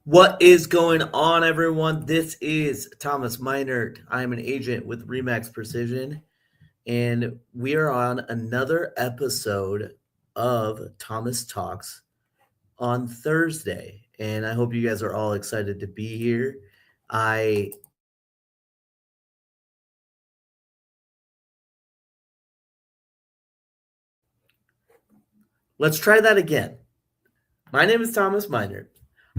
What is going on, everyone? This is Thomas Meinert. I am an agent with Remax Precision, and we are on another episode of Thomas Talks on Thursday. And I hope you guys are all excited to be here. I Let's try that again. My name is Thomas Meinert.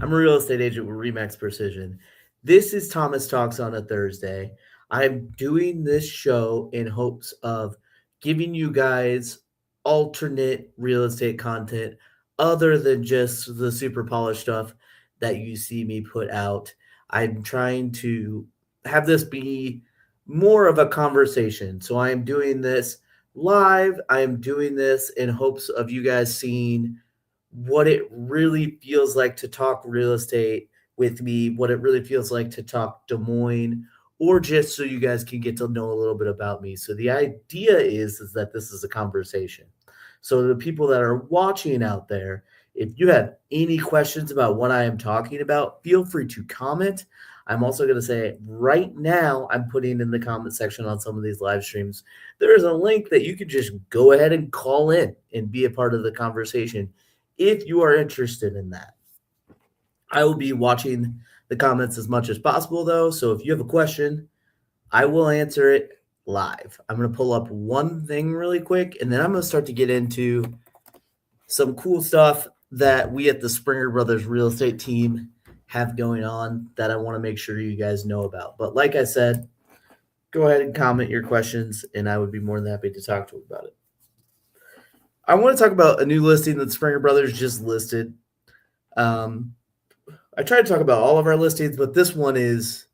I'm a real estate agent with Remax Precision. This is Thomas Talks on a Thursday. I'm doing this show in hopes of giving you guys alternate real estate content other than just the super polished stuff that you see me put out. I'm trying to have this be more of a conversation. So I am doing this live. I am doing this in hopes of you guys seeing what it really feels like to talk real estate with me, what it really feels like to talk Des Moines, or just so you guys can get to know a little bit about me. So the idea is that this is a conversation. So the people that are watching out there, if you have any questions about what I am talking about, feel free to comment. I'm also going to say right now, I'm putting in the comment section on some of these live streams. There is a link that you could just go ahead and call in and be a part of the conversation if you are interested in that. I will be watching the comments as much as possible, though. So if you have a question, I will answer it live. I'm going to pull up one thing really quick, and then I'm going to start to get into some cool stuff that we at the Springer Brothers real estate team have going on that I want to make sure you guys know about. But like I said, go ahead and comment your questions, and I would be more than happy to talk to you about it. I want to talk about a new listing that Springer Brothers just listed. Um, I try to talk about all of our listings, but this one is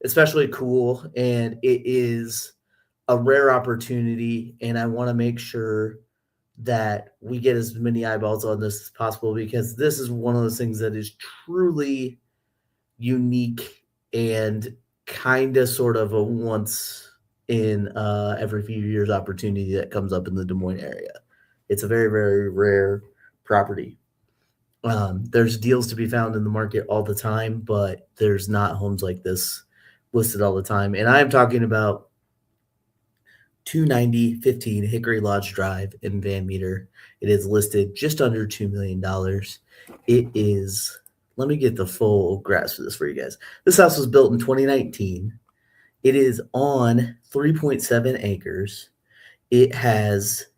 especially cool and it is a rare opportunity. And I want to make sure that we get as many eyeballs on this as possible because this is one of those things that is truly unique and kind of sort of a once in every few years opportunity that comes up in the Des Moines area. It's a very, very rare property. There's deals to be found in the market all the time, but there's not homes like this listed all the time. And I'm talking about 29015 Hickory Lodge Drive in Van Meter. It is listed just under $2 million. It is, let me get the full grasp of this for you guys. This house was built in 2019. It is on 3.7 acres. It has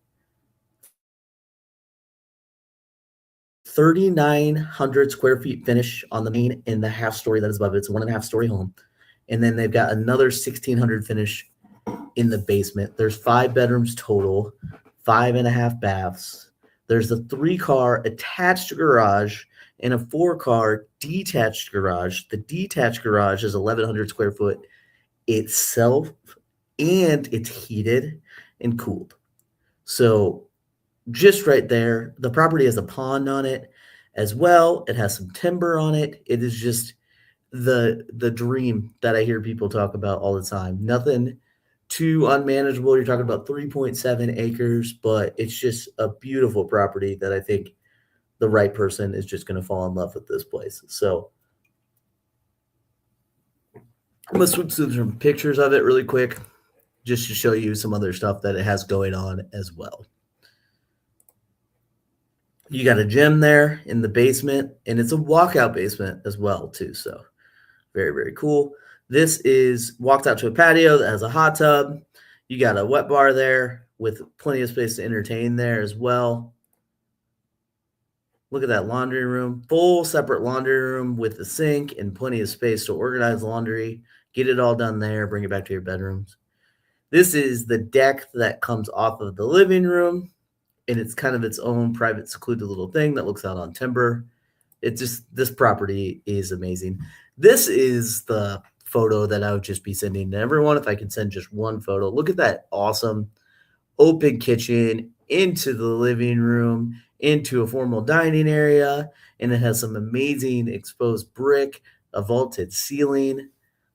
3,900 square feet finish on the main and the half story that is above it. It's a 1.5 story home. And then they've got another 1,600 finish in the basement. There's 5 bedrooms total, 5.5 baths. There's a 3-car attached garage and a 4-car detached garage. The detached garage is 1,100 square foot itself, and it's heated and cooled. So just right there, the property has a pond on it as well. It has some timber on it. It is just the dream that I hear people talk about all the time. Nothing too unmanageable. You're talking about 3.7 acres, but it's just a beautiful property that I think the right person is just going to fall in love with this place. So I'm going to switch to some pictures of it really quick just to show you some other stuff that it has going on as well. You got a gym there in the basement, and it's a walkout basement as well, too. So very, very cool. This is walked out to a patio that has a hot tub. You got a wet bar there with plenty of space to entertain there as well. Look at that laundry room, full separate laundry room with a sink and plenty of space to organize laundry. Get it all done there, bring it back to your bedrooms. This is the deck that comes off of the living room, and it's kind of its own private, secluded little thing that looks out on timber. It just, this property is amazing. This is the photo that I would just be sending to everyone if I could send just one photo. Look at that awesome open kitchen into the living room, into a formal dining area, and it has some amazing exposed brick, a vaulted ceiling,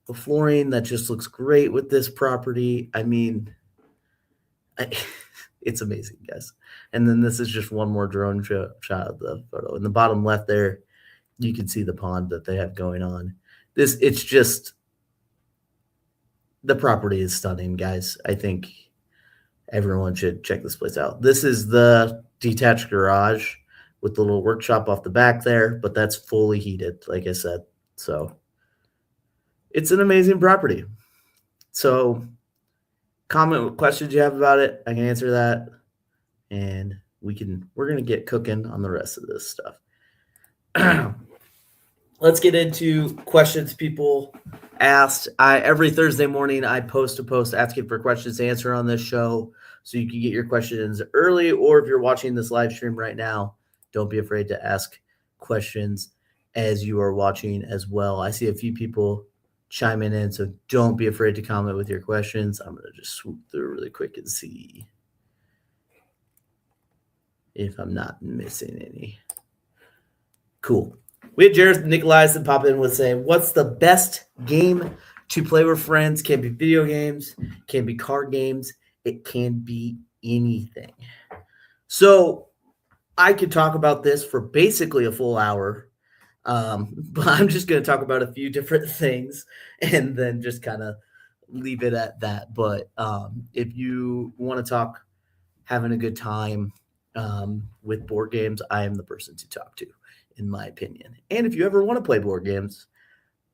the flooring that just looks great with this property. I mean, it's amazing, guys. And then this is just one more drone shot of the photo. In the bottom left there, you can see the pond that they have going on. It's just the property is stunning, guys. I think everyone should check this place out. This is the detached garage with the little workshop off the back there, but that's fully heated, like I said. So it's an amazing property. So comment what questions you have about it. I can answer that. And we're gonna get cooking on the rest of this stuff. Let's get into questions people asked. Every Thursday morning I post a post asking for questions to answer on this show, so you can get your questions early, or if you're watching this live stream right now, don't be afraid to ask questions as you are watching as well. I see a few people chiming in, so don't be afraid to comment with your questions. I'm gonna just swoop through really quick and see if I'm not missing any. Cool. We had Jared Nicolaisan pop in with saying, what's the best game to play with friends? Can be video games, can be card games, it can be anything. So I could talk about this for basically a full hour, but I'm just going to talk about a few different things and then just kind of leave it at that. But if you want to talk having a good time with board games, I am the person to talk to, in my opinion. And if you ever want to play board games,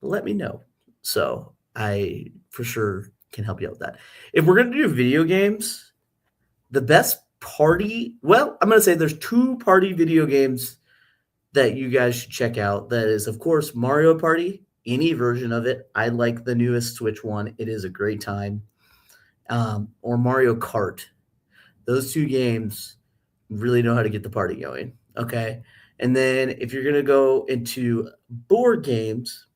let me know. So I for sure can help you out with that. If we're going to do video games, the best party, well, I'm going to say there's 2 party video games that you guys should check out. That is, of course, Mario Party, any version of it. I like the newest Switch one. It is a great time. Or Mario Kart. Those 2 games really know how to get the party going. Okay. And then if you're going to go into board games,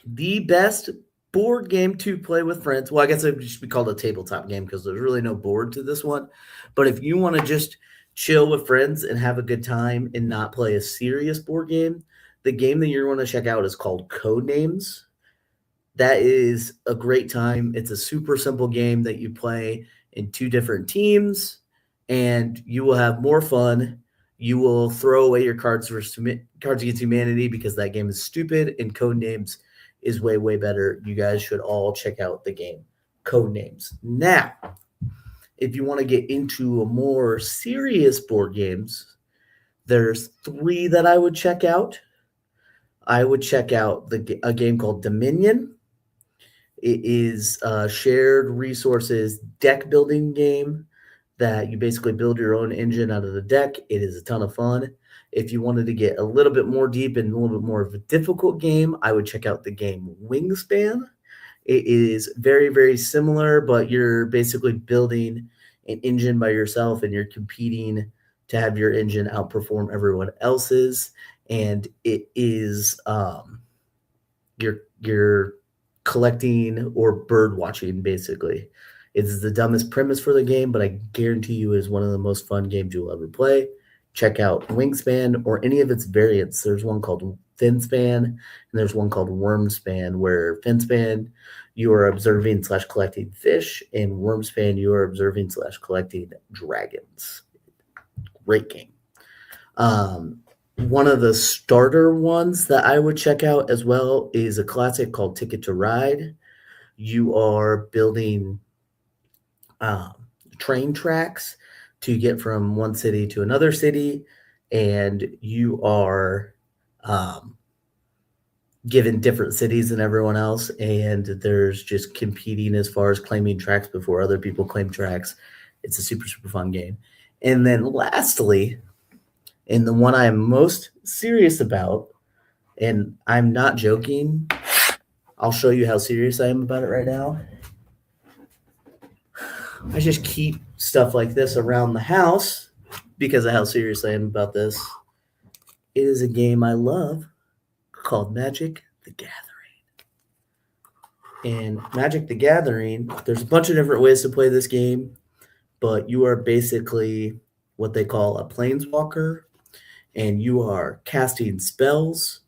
the best board game to play with friends, well, I guess it would just be called a tabletop game because there's really no board to this one. But if you want to just chill with friends and have a good time and not play a serious board game, the game that you're going to check out is called Codenames. That is a great time. It's a super simple game that you play in 2 different teams, and you will have more fun. You will throw away your Cards Against Humanity because that game is stupid, and Codenames is way, way better. You guys should all check out the game Codenames. Now, if you want to get into a more serious board games, there's 3 that I would check out. I would check out a game called Dominion. It is a shared resources deck building game that you basically build your own engine out of the deck. It is a ton of fun. If you wanted to get a little bit more deep and a little bit more of a difficult game, I would check out the game Wingspan. It is very, very similar, but you're basically building an engine by yourself and you're competing to have your engine outperform everyone else's. And it is you're collecting or bird watching, basically. It's the dumbest premise for the game, but I guarantee you it is one of the most fun games you'll ever play. Check out Wingspan or any of its variants. There's one called Finspan, and there's one called Wormspan, where Finspan, you are observing / collecting fish, and Wormspan, you are observing / collecting dragons. Great game. One of the starter ones that I would check out as well is a classic called Ticket to Ride. You are building train tracks to get from one city to another city, and you are given different cities than everyone else, and there's just competing as far as claiming tracks before other people claim tracks. It's a super, super fun game. And then lastly, and the one I'm most serious about, and I'm not joking, I'll show you how serious I am about it right now. I just keep stuff like this around the house because of how serious I am about this. It is a game I love called Magic the Gathering. And Magic the Gathering, there's a bunch of different ways to play this game, but you are basically what they call a planeswalker, and you are casting spells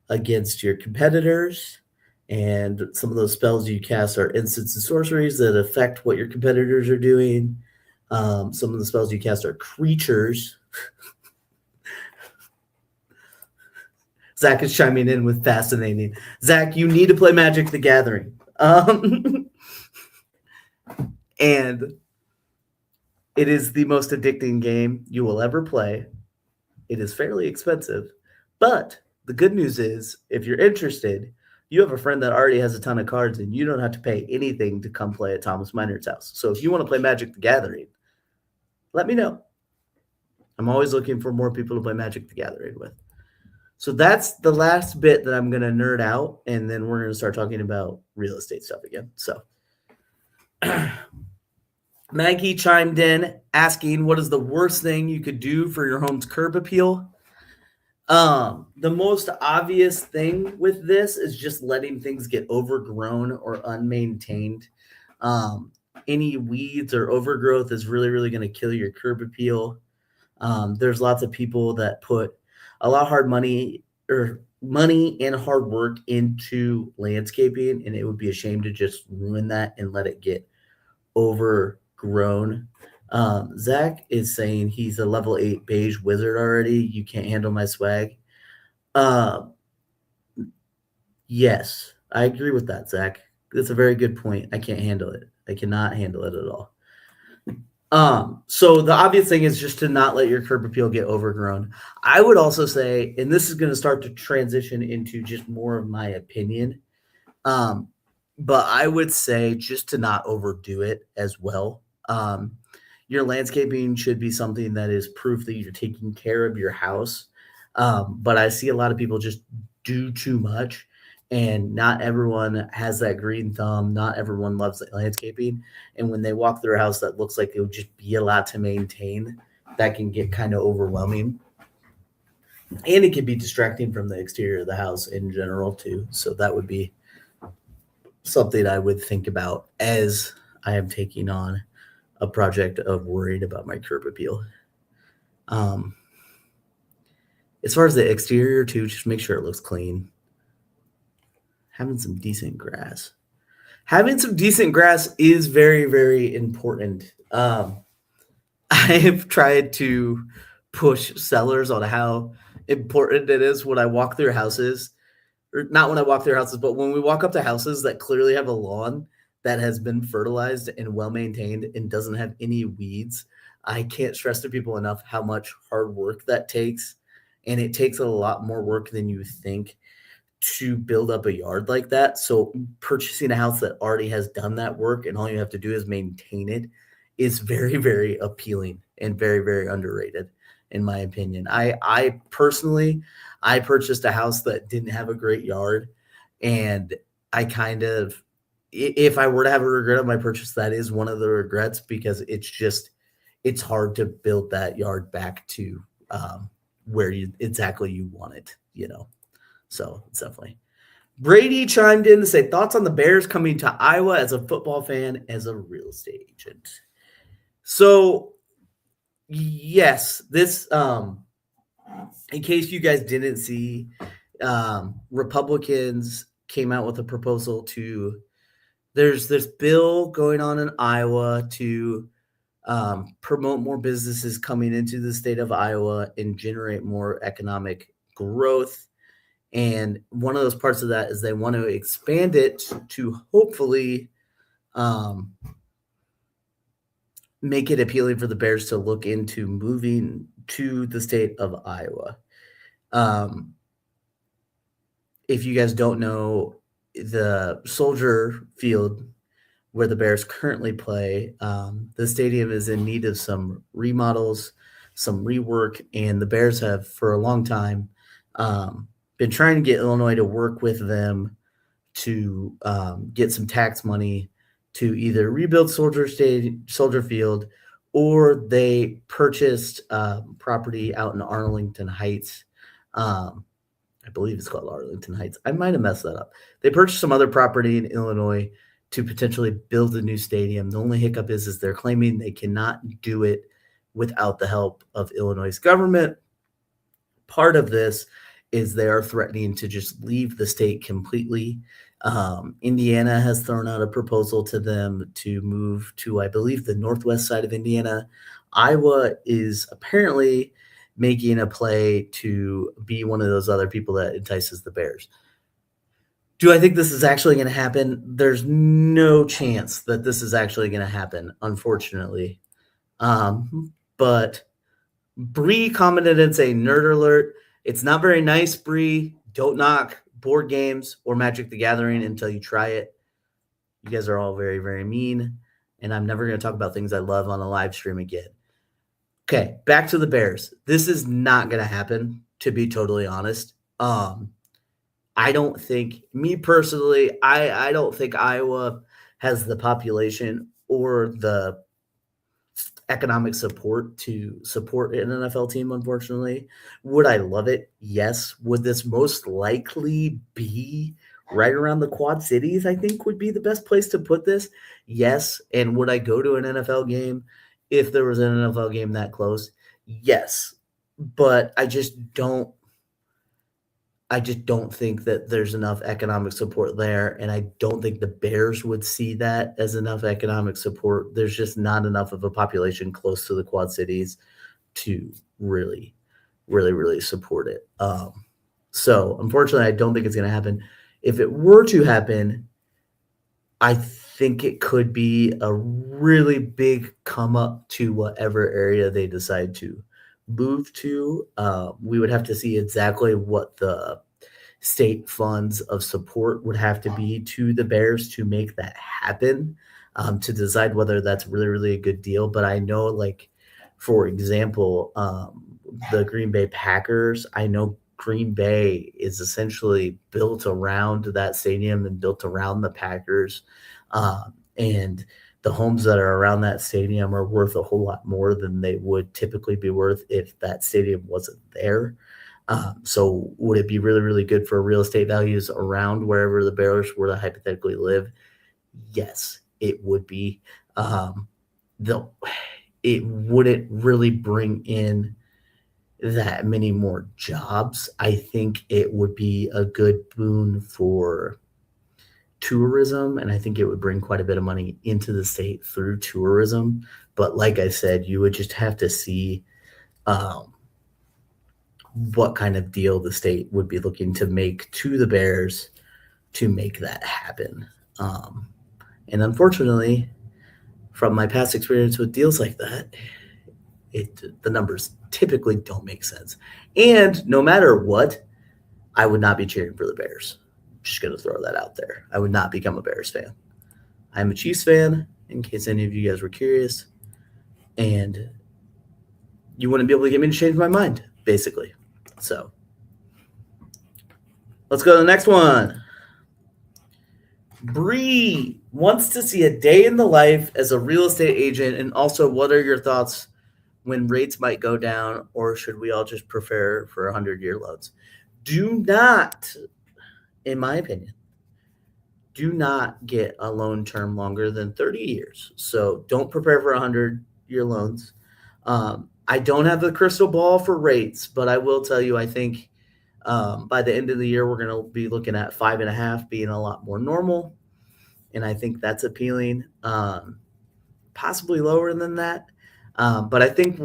against your competitors. And some of those spells you cast are instants and sorceries that affect what your competitors are doing. Some of the spells you cast are creatures. Zach is chiming in with fascinating. Zach, you need to play Magic the Gathering. And it is the most addicting game you will ever play. It is fairly expensive. But the good news is, if you're interested, you have a friend that already has a ton of cards and you don't have to pay anything to come play at Thomas Miner's house. So if you want to play Magic the Gathering, let me know. I'm always looking for more people to play Magic the Gathering with. So that's the last bit that I'm going to nerd out, and then we're going to start talking about real estate stuff again. So Maggie chimed in asking, what is the worst thing you could do for your home's curb appeal? The most obvious thing with this is just letting things get overgrown or unmaintained. Any weeds or overgrowth is really, really going to kill your curb appeal. There's lots of people that put a lot of hard money and hard work into landscaping, and it would be a shame to just ruin that and let it get overgrown. Zach is saying he's a level 8 beige wizard already. You can't handle my swag. Yes, I agree with that, Zach. That's a very good point. I can't handle it. I cannot handle it at all. So the obvious thing is just to not let your curb appeal get overgrown. I would also say, and this is going to start to transition into just more of my opinion, but I would say just to not overdo it as well. Your landscaping should be something that is proof that you're taking care of your house. But I see a lot of people just do too much, and not everyone has that green thumb. Not everyone loves landscaping. And when they walk through a house that looks like it would just be a lot to maintain, that can get kind of overwhelming. And it can be distracting from the exterior of the house in general, too. So that would be something I would think about as I am taking on a project of worried about my curb appeal. As far as the exterior, too, just make sure it looks clean. Having some decent grass. Having some decent grass is very, very important. I've tried to push sellers on how important it is when I walk through houses, or not when I walk through houses, but when we walk up to houses that clearly have a lawn that has been fertilized and well maintained and doesn't have any weeds. I can't stress to people enough how much hard work that takes. And it takes a lot more work than you think to build up a yard like that. So purchasing a house that already has done that work and all you have to do is maintain it is very, very appealing and very, very underrated, in my opinion. I personally purchased a house that didn't have a great yard, and I kind of, if I were to have a regret of my purchase, that is one of the regrets, because it's hard to build that yard back to where you want it, So it's definitely. Brady chimed in to say thoughts on the Bears coming to Iowa as a football fan, as a real estate agent. So yes, this in case you guys didn't see, Republicans came out with a proposal to, there's this bill going on in Iowa to promote more businesses coming into the state of Iowa and generate more economic growth. And one of those parts of that is they want to expand it to hopefully make it appealing for the Bears to look into moving to the state of Iowa. If you guys don't know, the Soldier Field where the Bears currently play, the stadium is in need of some remodels, some rework, and the Bears have for a long time been trying to get Illinois to work with them to get some tax money to either rebuild Soldier Field, or they purchased property out in Arlington Heights. I believe it's called Arlington Heights. I might have messed that up. They purchased some other property in Illinois to potentially build a new stadium. The only hiccup is they're claiming they cannot do it without the help of Illinois' government. Part of this is they are threatening to just leave the state completely. Indiana has thrown out a proposal to them to move to, I believe, the northwest side of Indiana. Iowa is apparently making a play to be one of those other people that entices the Bears. Do I think this is actually going to happen? There's no chance that this is actually going to happen, unfortunately. But Bree commented and say, "Nerd alert! It's not very nice, Bree. Don't knock board games or Magic the Gathering until you try it. You guys are all very, very mean, and I'm never going to talk about things I love on a live stream again." Okay, back to the Bears. This is not going to happen, to be totally honest. I don't think, me personally, I don't think Iowa has the population or the economic support to support an NFL team, unfortunately. Would I love it? Yes. Would this most likely be right around the Quad Cities, I think would be the best place to put this? Yes. And would I go to an NFL game if there was an NFL game that close? Yes. But I just don't think that there's enough economic support there, and I don't think the Bears would see that as enough economic support. There's just not enough of a population close to the Quad Cities to really, really, really support it. So unfortunately, I don't think it's going to happen. If it were to happen, I think it could be a really big come up to whatever area they decide to move to. We would have to see exactly what the state funds of support would have to be to the Bears to make that happen, to decide whether that's really, really a good deal. But I know, like, for example, the Green Bay Packers, I know Green Bay is essentially built around that stadium and built around the Packers. And the homes that are around that stadium are worth a whole lot more than they would typically be worth if that stadium wasn't there. So would it be really, really good for real estate values around wherever the Bears were to hypothetically live? Yes, it would be. It wouldn't really bring in that many more jobs. I think it would be a good boon for tourism, and I think it would bring quite a bit of money into the state through tourism. But like I said, you would just have to see what kind of deal the state would be looking to make to the Bears to make that happen. And unfortunately, from my past experience with deals like that, the numbers typically don't make sense. And no matter what, I would not be cheering for the Bears. I'm just going to throw that out there. I would not become a Bears fan. I'm a Chiefs fan, in case any of you guys were curious. And you wouldn't be able to get me to change my mind, basically. So let's go to the next one. Bree wants to see a day in the life as a real estate agent, and also what are your thoughts when rates might go down, or should we all just prepare for 100-year loans? Do not, in my opinion, do not get a loan term longer than 30 years. So don't prepare for 100-year loans. I don't have the crystal ball for rates, but I will tell you, I think by the end of the year, we're going to be looking at 5.5 being a lot more normal. And I think that's appealing, possibly lower than that. But I think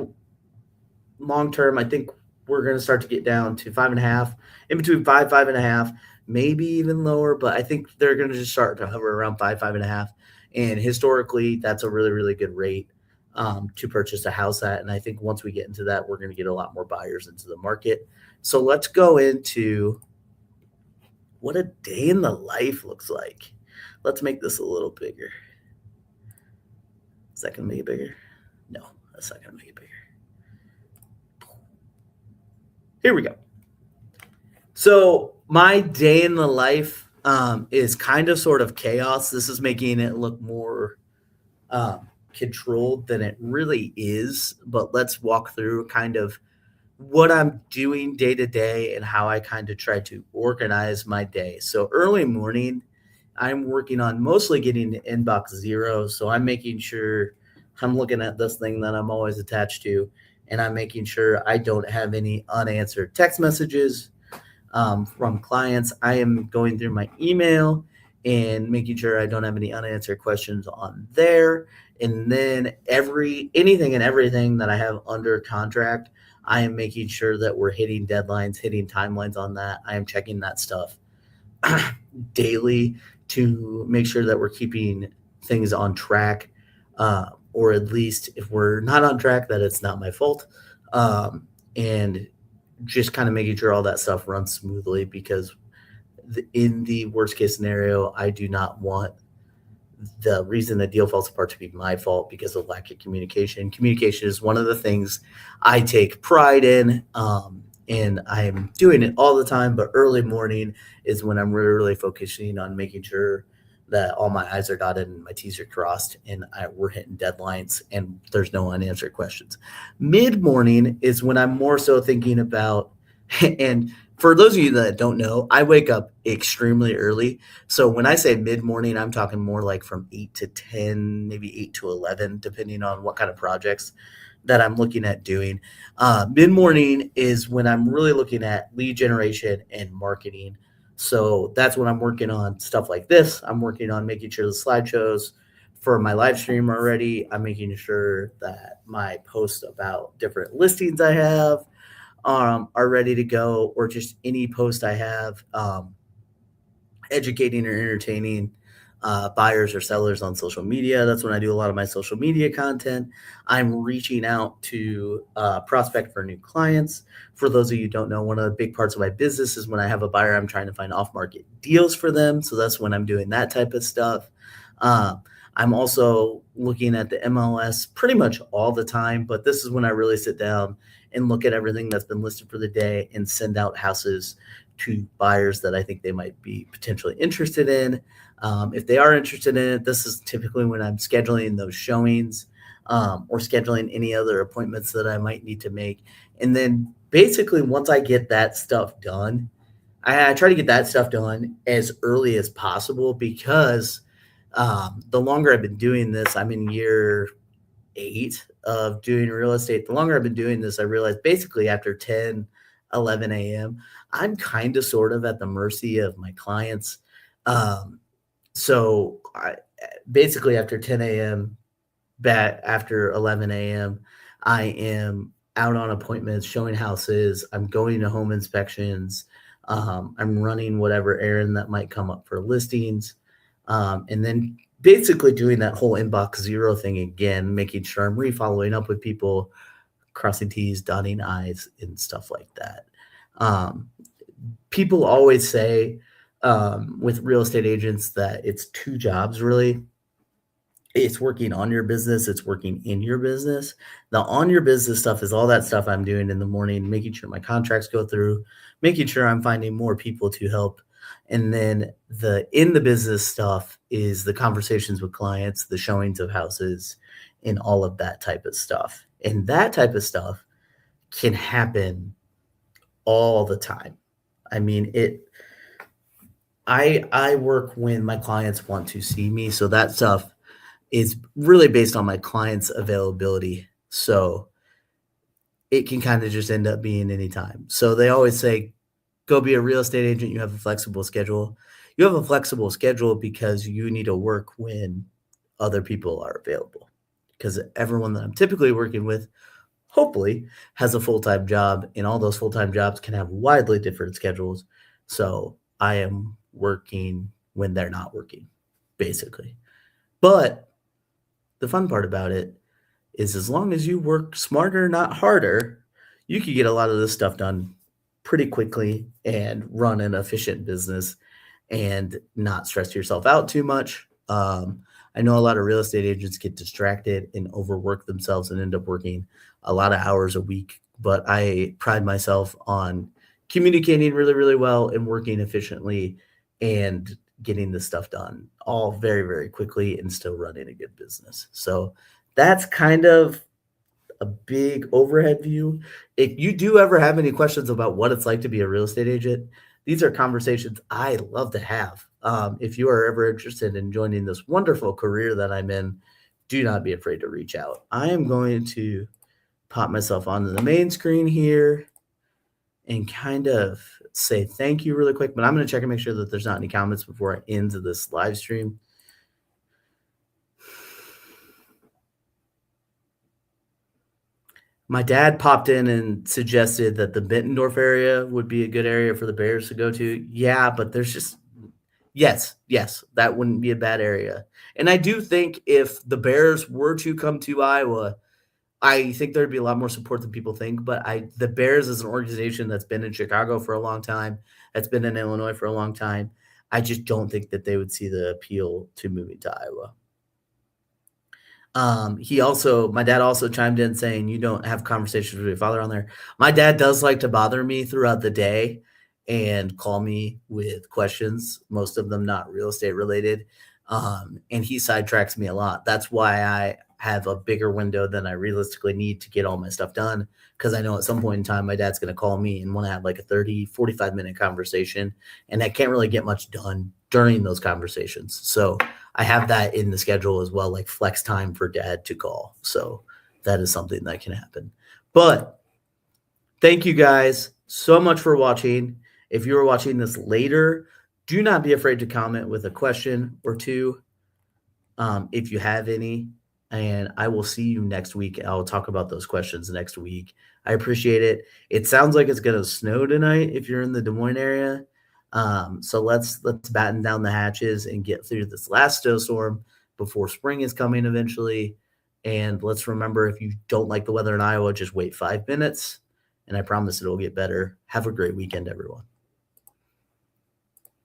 long-term, I think we're going to start to get down to 5.5, in between 5.5, maybe even lower. But I think they're going to just start to hover around 5.5. And historically, that's a really, really good rate to purchase a house at. And I think once we get into that, we're going to get a lot more buyers into the market. So let's go into what a day in the life looks like. Let's make this a little bigger. Is that going to make it bigger? No, that's not going to make it bigger. Here we go. So my day in the life is kind of sort of chaos. This is making it look more controlled than it really is. But let's walk through kind of what I'm doing day to day and how I kind of try to organize my day. So early morning, I'm working on mostly getting to inbox zero. So I'm making sure I'm looking at this thing that I'm always attached to, and I'm making sure I don't have any unanswered text messages from clients. I am going through my email and making sure I don't have any unanswered questions on there. And then anything and everything that I have under contract, I am making sure that we're hitting deadlines, hitting timelines on that. I am checking that stuff daily to make sure that we're keeping things on track, or at least if we're not on track, that it's not my fault. And just kind of making sure all that stuff runs smoothly because in the worst case scenario, I do not want the reason the deal falls apart to be my fault because of lack of communication. Communication is one of the things I take pride in, and I'm doing it all the time. But early morning is when I'm really focusing on making sure that all my I's are dotted and my T's are crossed, and we're hitting deadlines and there's no unanswered questions. Mid morning is when I'm more so thinking about, and for those of you that don't know, I wake up extremely early. So when I say mid morning, I'm talking more like from 8 to 10, maybe 8 to 11, depending on what kind of projects that I'm looking at doing. Mid morning is when I'm really looking at lead generation and marketing. So that's when I'm working on stuff like this. I'm working on making sure the slideshows for my live stream are ready. I'm making sure that my posts about different listings I have are ready to go, or just any post I have, educating or entertaining buyers or sellers on social media. That's when I do a lot of my social media content. I'm reaching out to prospect for new clients. For those of you who don't know, one of the big parts of my business is when I have a buyer, I'm trying to find off-market deals for them. So that's when I'm doing that type of stuff. Uh, I'm also looking at the MLS pretty much all the time, but this is when I really sit down and look at everything that's been listed for the day and send out houses to buyers that I think they might be potentially interested in. If they are interested in it, this is typically when I'm scheduling those showings, or scheduling any other appointments that I might need to make. And then basically, once I get that stuff done, I try to get that stuff done as early as possible because the longer I've been doing this, I'm in year 8 of doing real estate. The longer I've been doing this, I realized basically after 10, 11 a.m., I'm kind of sort of at the mercy of my clients. Um, so basically after 10 a.m., back after 11 a.m., I am out on appointments, showing houses. I'm going to home inspections. I'm running whatever errand that might come up for listings. And then basically doing that whole inbox zero thing again, making sure I'm re-following up with people, crossing T's, dotting I's, and stuff like that. Um, People always say with real estate agents that it's 2 jobs really. It's working on your business, it's working in your business. The on your business stuff is all that stuff I'm doing in the morning, making sure my contracts go through, making sure I'm finding more people to help. And then the in the business stuff is the conversations with clients, the showings of houses, and all of that type of stuff. And that type of stuff can happen all the time. I mean, I work when my clients want to see me, so that stuff is really based on my client's availability. So it can kind of just end up being anytime. So they always say, go be a real estate agent. You have a flexible schedule. You have a flexible schedule because you need to work when other people are available. Because everyone that I'm typically working with, hopefully, has a full time job, and all those full time jobs can have widely different schedules. So I am working when they're not working, basically. But the fun part about it is as long as you work smarter, not harder, you could get a lot of this stuff done pretty quickly and run an efficient business and not stress yourself out too much. I know a lot of real estate agents get distracted and overwork themselves and end up working a lot of hours a week. But I pride myself on communicating really, really well and working efficiently and getting this stuff done all very, very quickly and still running a good business. So that's kind of a big overhead view. If you do ever have any questions about what it's like to be a real estate agent, these are conversations I love to have. If you are ever interested in joining this wonderful career that I'm in, do not be afraid to reach out. I am going to pop myself onto the main screen here and kind of say thank you really quick, but I'm going to check and make sure that there's not any comments before I end this live stream. My dad popped in and suggested that the Mittendorf area would be a good area for the Bears to go to. Yeah, but there's just yes, that wouldn't be a bad area. And I do think if the Bears were to come to Iowa, I think there'd be a lot more support than people think. But the Bears is an organization that's been in Chicago for a long time, that's been in Illinois for a long time. I just don't think that they would see the appeal to moving to Iowa. My dad also chimed in saying, "You don't have conversations with your father on there." My dad does like to bother me throughout the day and call me with questions, most of them not real estate related. And he sidetracks me a lot. That's why I have a bigger window than I realistically need to get all my stuff done. Cause I know at some point in time, my dad's going to call me and want to have like a 30, 45-minute conversation. And I can't really get much done during those conversations. So I have that in the schedule as well, like flex time for dad to call. So that is something that can happen. But thank you guys so much for watching. If you are watching this later, do not be afraid to comment with a question or two if you have any. And I will see you next week. I'll talk about those questions next week. I appreciate it. It sounds like it's going to snow tonight if you're in the Des Moines area. So let's batten down the hatches and get through this last snowstorm before spring is coming eventually. And let's remember, if you don't like the weather in Iowa, just wait 5 minutes, and I promise it'll get better. Have a great weekend, everyone.